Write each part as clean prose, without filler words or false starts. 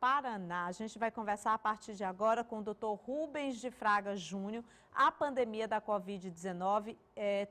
Paraná. A gente vai conversar a partir de agora com o Dr. Rubens de Fraga Júnior. A pandemia da Covid-19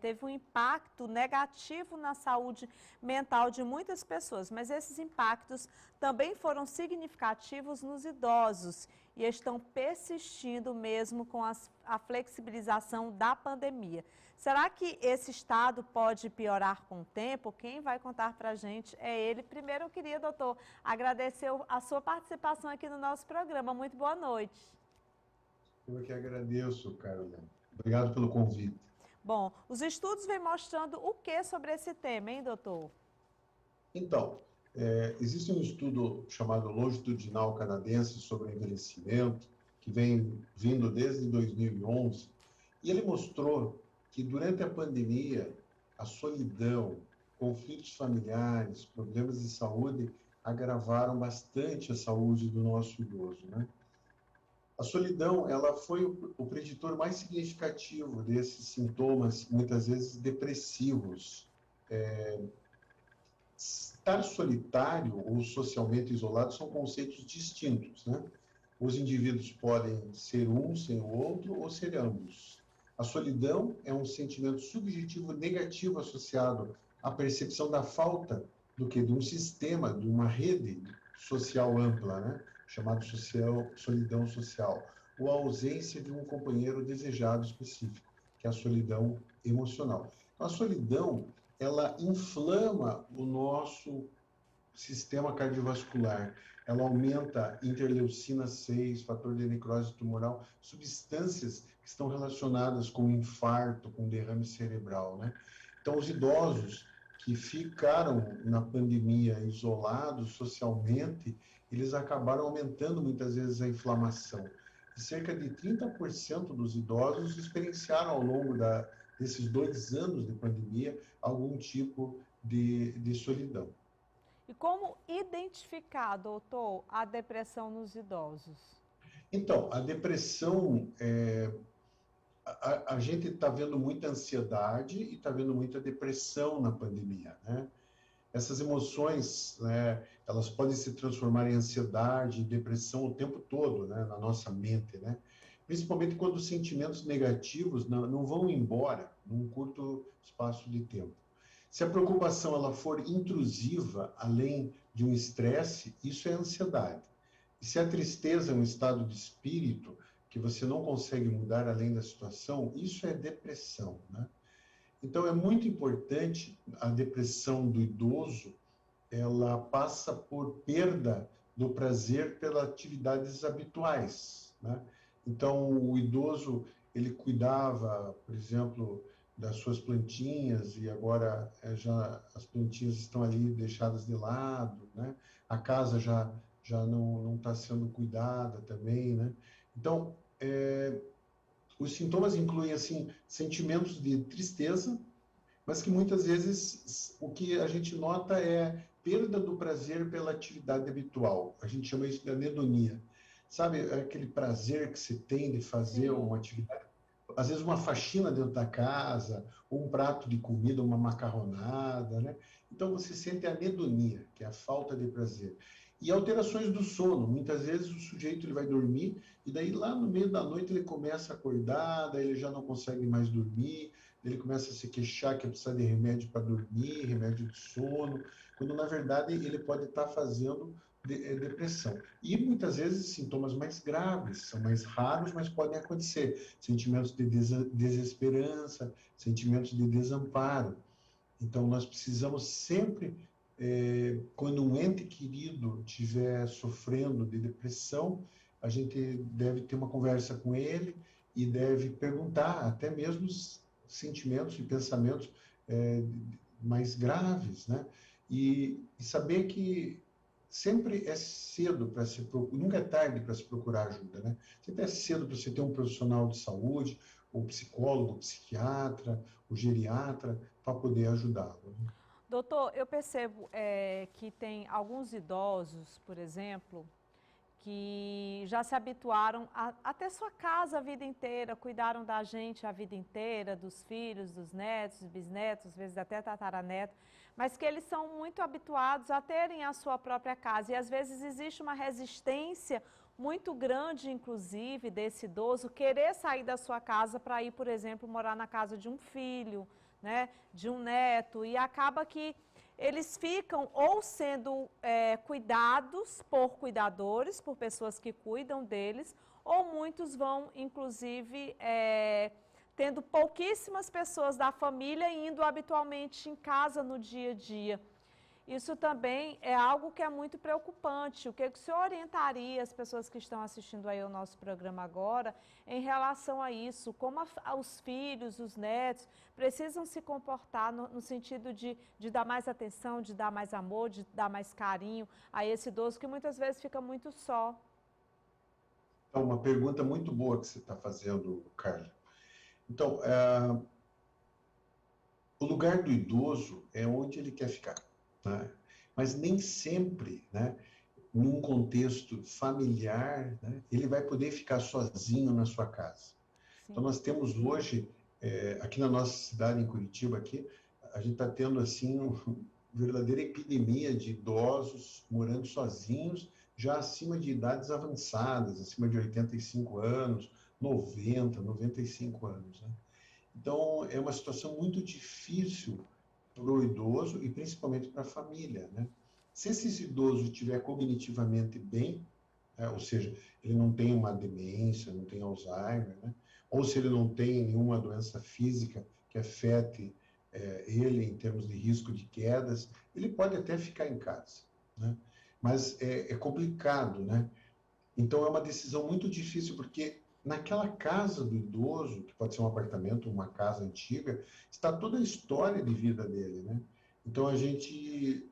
teve um impacto negativo na saúde mental de muitas pessoas, mas esses impactos também foram significativos nos idosos e estão persistindo mesmo com a flexibilização da pandemia. Será que esse estado pode piorar com o tempo? Quem vai contar para a gente é ele. Primeiro, eu queria, doutor, agradecer a sua participação aqui no nosso programa. Muito boa noite. Eu que agradeço, Carolina. Obrigado pelo convite. Bom, os estudos vêm mostrando o que sobre esse tema, hein, doutor? Então, existe um estudo chamado Longitudinal Canadense sobre envelhecimento, que vem vindo desde 2011, e ele mostrou que durante a pandemia, a solidão, conflitos familiares, problemas de saúde agravaram bastante a saúde do nosso idoso, né? A solidão, ela foi o preditor mais significativo desses sintomas, muitas vezes depressivos. Estar solitário ou socialmente isolado são conceitos distintos, né? Os indivíduos podem ser um sem o outro ou ser ambos. A solidão é um sentimento subjetivo negativo associado à percepção da falta do que de um sistema, de uma rede social ampla, né? Chamado solidão social, ou a ausência de um companheiro desejado específico, que é a solidão emocional. Então, a solidão, ela inflama o nosso sistema cardiovascular, ela aumenta interleucina 6, fator de necrose tumoral, substâncias que estão relacionadas com infarto, com derrame cerebral, né? Então, os idosos que ficaram na pandemia isolados socialmente, eles acabaram aumentando muitas vezes a inflamação. E cerca de 30% dos idosos experienciaram ao longo desses 2 anos de pandemia algum tipo de solidão. E como identificar, doutor, a depressão nos idosos? Então, a depressão, a gente está vendo muita ansiedade e está vendo muita depressão na pandemia, né? Essas emoções, né, elas podem se transformar em ansiedade e depressão o tempo todo, né, na nossa mente, né? Principalmente quando os sentimentos negativos não vão embora num curto espaço de tempo. Se a preocupação ela for intrusiva, além de um estresse, isso é ansiedade. E se a tristeza é um estado de espírito que você não consegue mudar além da situação, isso é depressão, né? Então, é muito importante a depressão do idoso, ela passa por perda do prazer pelas atividades habituais, né? Então, o idoso, ele cuidava, por exemplo, das suas plantinhas e agora já as plantinhas estão ali deixadas de lado, né? A casa já não está sendo cuidada também, né? Então, os sintomas incluem assim sentimentos de tristeza, mas que muitas vezes o que a gente nota é perda do prazer pela atividade habitual. A gente chama isso de anedonia. Sabe, aquele prazer que se tem de fazer uma atividade, às vezes uma faxina dentro da casa, ou um prato de comida, uma macarronada, né? Então você sente a anedonia, que é a falta de prazer. E alterações do sono. Muitas vezes o sujeito ele vai dormir e daí lá no meio da noite ele começa a acordar, daí ele já não consegue mais dormir, ele começa a se queixar que precisa de remédio para dormir, remédio de sono, quando na verdade ele pode estar fazendo depressão. E muitas vezes sintomas mais graves, são mais raros, mas podem acontecer. Sentimentos de desesperança, sentimentos de desamparo. Então nós precisamos sempre, quando um ente querido estiver sofrendo de depressão, a gente deve ter uma conversa com ele e deve perguntar até mesmo os sentimentos e pensamentos mais graves, né? E saber que sempre é cedo para se procurar, nunca é tarde para se procurar ajuda, né? Sempre é cedo para você ter um profissional de saúde, o psicólogo, o psiquiatra, o geriatra, para poder ajudá-lo. Né? Doutor, eu percebo que tem alguns idosos, por exemplo, que já se habituaram a ter sua casa a vida inteira, cuidaram da gente a vida inteira, dos filhos, dos netos, bisnetos, às vezes até tataraneto, mas que eles são muito habituados a terem a sua própria casa. E às vezes existe uma resistência muito grande, inclusive, desse idoso querer sair da sua casa para ir, por exemplo, morar na casa de um filho, né, de um neto, e acaba que eles ficam ou sendo cuidados por cuidadores, por pessoas que cuidam deles, ou muitos vão, inclusive, tendo pouquíssimas pessoas da família indo habitualmente em casa no dia a dia. Isso também é algo que é muito preocupante. O que o senhor orientaria as pessoas que estão assistindo aí ao nosso programa agora em relação a isso? Como os filhos, os netos precisam se comportar no sentido de dar mais atenção, de dar mais amor, de dar mais carinho a esse idoso que muitas vezes fica muito só? É uma pergunta muito boa que você está fazendo, Carla. Então, o lugar do idoso é onde ele quer ficar, né? Mas nem sempre, né, num contexto familiar, né, ele vai poder ficar sozinho na sua casa. Então, Sim. nós temos hoje, aqui na nossa cidade, em Curitiba, aqui, a gente está tendo, assim, uma verdadeira epidemia de idosos morando sozinhos, já acima de idades avançadas, acima de 85 anos, 90, 95 anos, né? Então, é uma situação muito difícil para o idoso e principalmente para a família, né? Se esse idoso estiver cognitivamente bem, ou seja, ele não tem uma demência, não tem Alzheimer, né? Ou se ele não tem nenhuma doença física que afete ele em termos de risco de quedas, ele pode até ficar em casa, né? Mas é complicado, né? Então é uma decisão muito difícil, porque naquela casa do idoso, que pode ser um apartamento, uma casa antiga, está toda a história de vida dele, né? Então a gente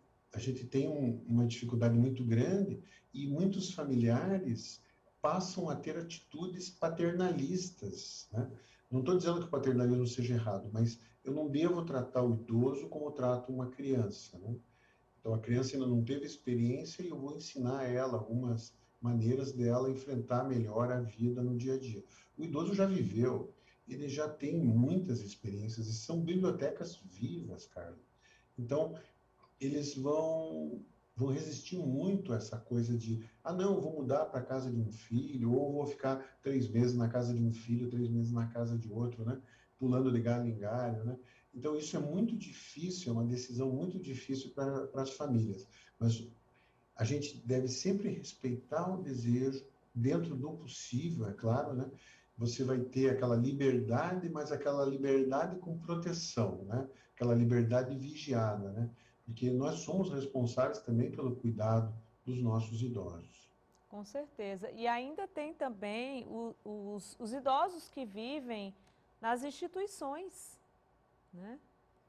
tem uma dificuldade muito grande e muitos familiares passam a ter atitudes paternalistas, né? Não estou dizendo que o paternalismo seja errado, mas eu não devo tratar o idoso como trato uma criança, né? Então, a criança ainda não teve experiência e eu vou ensinar a ela algumas maneiras dela enfrentar melhor a vida no dia a dia. O idoso já viveu, ele já tem muitas experiências e são bibliotecas vivas, Carla. Então, eles vão resistir muito a essa coisa de, não, eu vou mudar para a casa de um filho, ou vou ficar 3 meses na casa de um filho, 3 meses na casa de outro, né? Pulando de galho em galho, né? Então, isso é muito difícil, é uma decisão muito difícil para as famílias. Mas a gente deve sempre respeitar o desejo, dentro do possível, é claro, né? Você vai ter aquela liberdade, mas aquela liberdade com proteção, né? Aquela liberdade vigiada, né? Porque nós somos responsáveis também pelo cuidado dos nossos idosos. Com certeza. E ainda tem também os idosos que vivem nas instituições, né?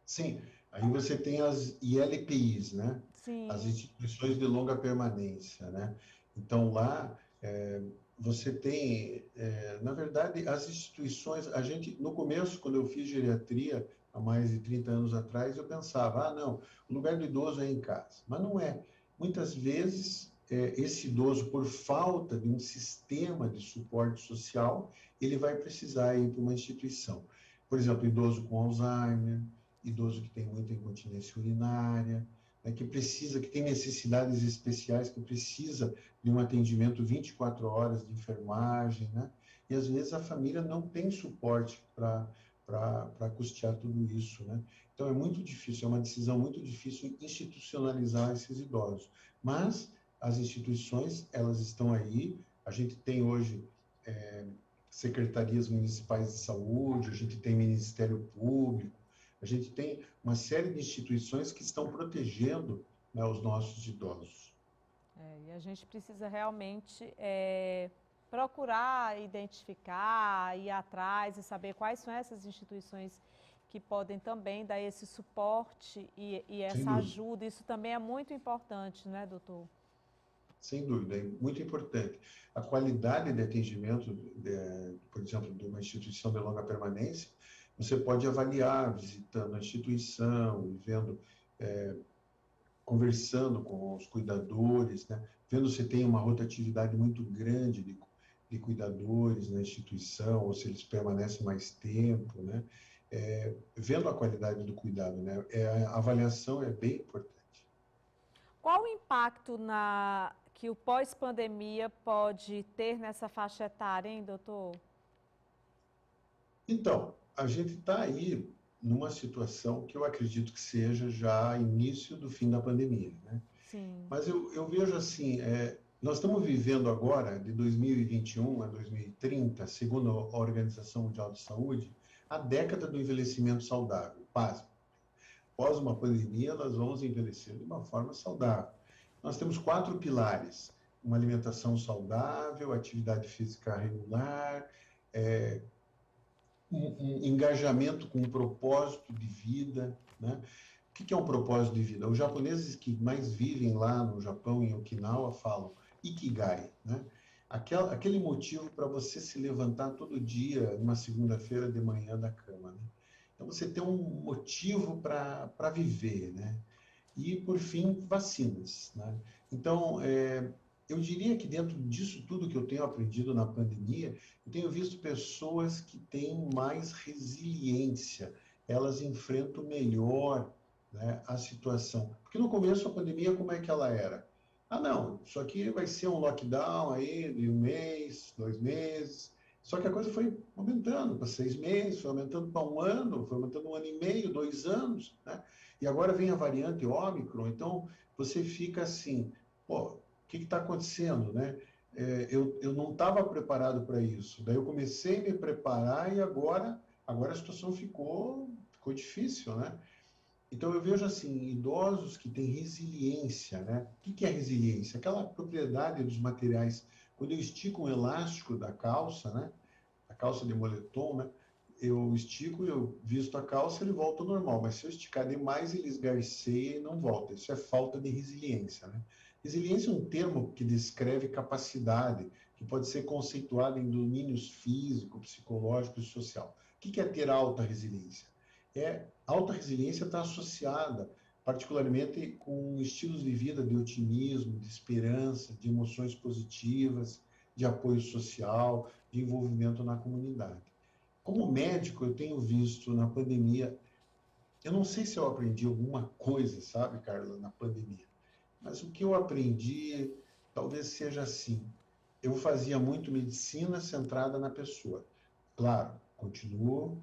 Sim, aí você tem as ILPIs, né? As Sim, instituições de longa permanência, né? Então lá você tem, na verdade, as instituições. A gente no começo, quando eu fiz geriatria há mais de 30 anos atrás, eu pensava, não, o lugar do idoso é em casa, mas não é. Muitas vezes esse idoso, por falta de um sistema de suporte social, ele vai precisar ir para uma instituição. Por exemplo, idoso com Alzheimer, idoso que tem muita incontinência urinária, né, que tem necessidades especiais, que precisa de um atendimento 24 horas de enfermagem, né? E às vezes a família não tem suporte para custear tudo isso, né? Então é muito difícil, é uma decisão muito difícil institucionalizar esses idosos. Mas as instituições, elas estão aí, a gente tem hoje secretarias municipais de saúde, a gente tem Ministério Público, a gente tem uma série de instituições que estão protegendo, né, os nossos idosos. e a gente precisa realmente procurar identificar, ir atrás e saber quais são essas instituições que podem também dar esse suporte e Sem essa dúvida. ajuda. Isso também é muito importante, não é, doutor? Sem dúvida, é muito importante. A qualidade de atendimento, por exemplo, de uma instituição de longa permanência, você pode avaliar visitando a instituição, vendo, conversando com os cuidadores, né? Vendo se tem uma rotatividade muito grande de cuidadores na instituição, ou se eles permanecem mais tempo, né? vendo a qualidade do cuidado, né? A avaliação é bem importante. Qual o impacto que o pós-pandemia pode ter nessa faixa etária, hein, doutor? Então, a gente está aí numa situação que eu acredito que seja já início do fim da pandemia, né? Sim. Mas eu vejo assim, nós estamos vivendo agora, de 2021 a 2030, segundo a Organização Mundial de Saúde, a década do envelhecimento saudável. Pasme. Após uma pandemia, nós vamos envelhecer de uma forma saudável. Nós temos 4 pilares: uma alimentação saudável, atividade física regular, um engajamento com um propósito de vida, né? O que é um propósito de vida? Os japoneses que mais vivem lá no Japão, em Okinawa, falam Ikigai, né? Aquele motivo para você se levantar todo dia, numa segunda-feira de manhã da cama, né? Então, você tem um motivo para viver, né? E, por fim, vacinas, né? Então, eu diria que dentro disso tudo que eu tenho aprendido na pandemia, eu tenho visto pessoas que têm mais resiliência, elas enfrentam melhor, né, a situação. Porque no começo a pandemia, como é que ela era? Ah, não, isso aqui vai ser um lockdown aí de 1 mês, 2 meses. Só que a coisa foi aumentando para 6 meses, foi aumentando para 1 ano, foi aumentando 1 ano e meio, 2 anos, né? E agora vem a variante Ômicron, então você fica assim, pô, o que está acontecendo, né? Eu não estava preparado para isso. Daí eu comecei a me preparar e agora a situação ficou difícil, né? Então eu vejo assim, idosos que têm resiliência, né? O que é resiliência? Aquela propriedade dos materiais. Quando eu estico um elástico da calça, né? A calça de moletom, né? Eu estico, eu visto a calça, ele volta ao normal. Mas se eu esticar demais, ele esgarceia e não volta. Isso é falta de resiliência, né? Resiliência é um termo que descreve capacidade, que pode ser conceituado em domínios físico, psicológico e social. O que é ter alta resiliência? Alta resiliência está associada, particularmente com estilos de vida de otimismo, de esperança, de emoções positivas, de apoio social, de envolvimento na comunidade. Como médico, eu tenho visto na pandemia, eu não sei se eu aprendi alguma coisa, sabe, Carla, na pandemia, mas o que eu aprendi talvez seja assim. Eu fazia muito medicina centrada na pessoa. Claro, continuo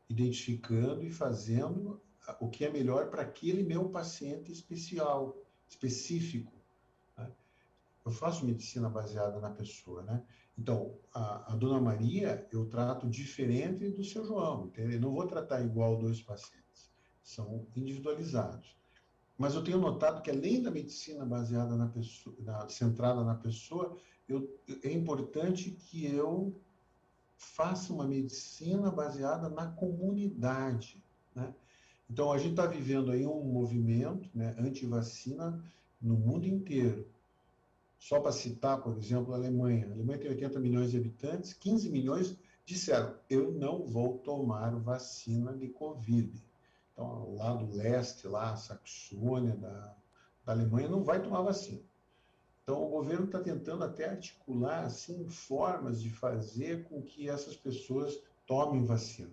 identificando e fazendo o que é melhor para aquele meu paciente especial, específico, né? Eu faço medicina baseada na pessoa, né? Então, a dona Maria, eu trato diferente do seu João, entendeu? Eu não vou tratar igual dois pacientes, são individualizados. Mas eu tenho notado que, além da medicina baseada na pessoa, centrada na pessoa, é importante que eu faça uma medicina baseada na comunidade, né? Então, a gente está vivendo aí um movimento, né, anti-vacina no mundo inteiro. Só para citar, por exemplo, a Alemanha. A Alemanha tem 80 milhões de habitantes, 15 milhões disseram, eu não vou tomar vacina de Covid. Então, lá do leste, lá, a Saxônia da Alemanha, não vai tomar vacina. Então, o governo está tentando até articular assim, formas de fazer com que essas pessoas tomem vacina.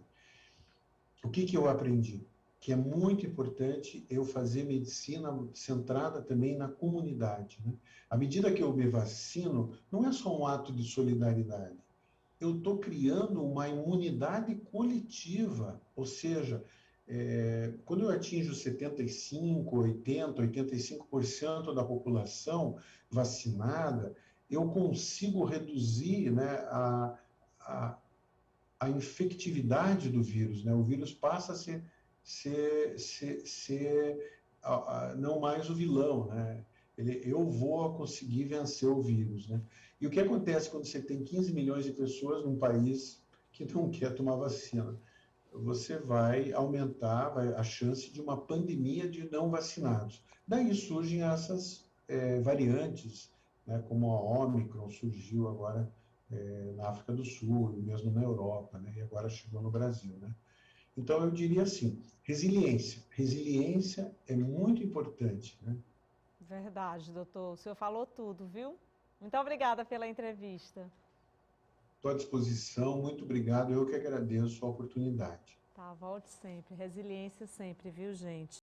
O que eu aprendi? Que é muito importante eu fazer medicina centrada também na comunidade, né? À medida que eu me vacino, não é só um ato de solidariedade. Eu estou criando uma imunidade coletiva, ou seja, quando eu atinjo 75, 80, 85% da população vacinada, eu consigo reduzir, né, a infectividade do vírus, né? O vírus passa a ser não mais o vilão, né? Eu vou conseguir vencer o vírus, né? E o que acontece quando você tem 15 milhões de pessoas num país que não quer tomar vacina? Você vai aumentar a chance de uma pandemia de não vacinados. Daí surgem essas variantes, né, como a Ômicron surgiu agora na África do Sul, mesmo na Europa, né, e agora chegou no Brasil, né? Então, eu diria assim, resiliência. Resiliência é muito importante, né? Verdade, doutor. O senhor falou tudo, viu? Muito obrigada pela entrevista. Estou à disposição, muito obrigado, eu que agradeço a oportunidade. Tá, volte sempre. Resiliência sempre, viu, gente?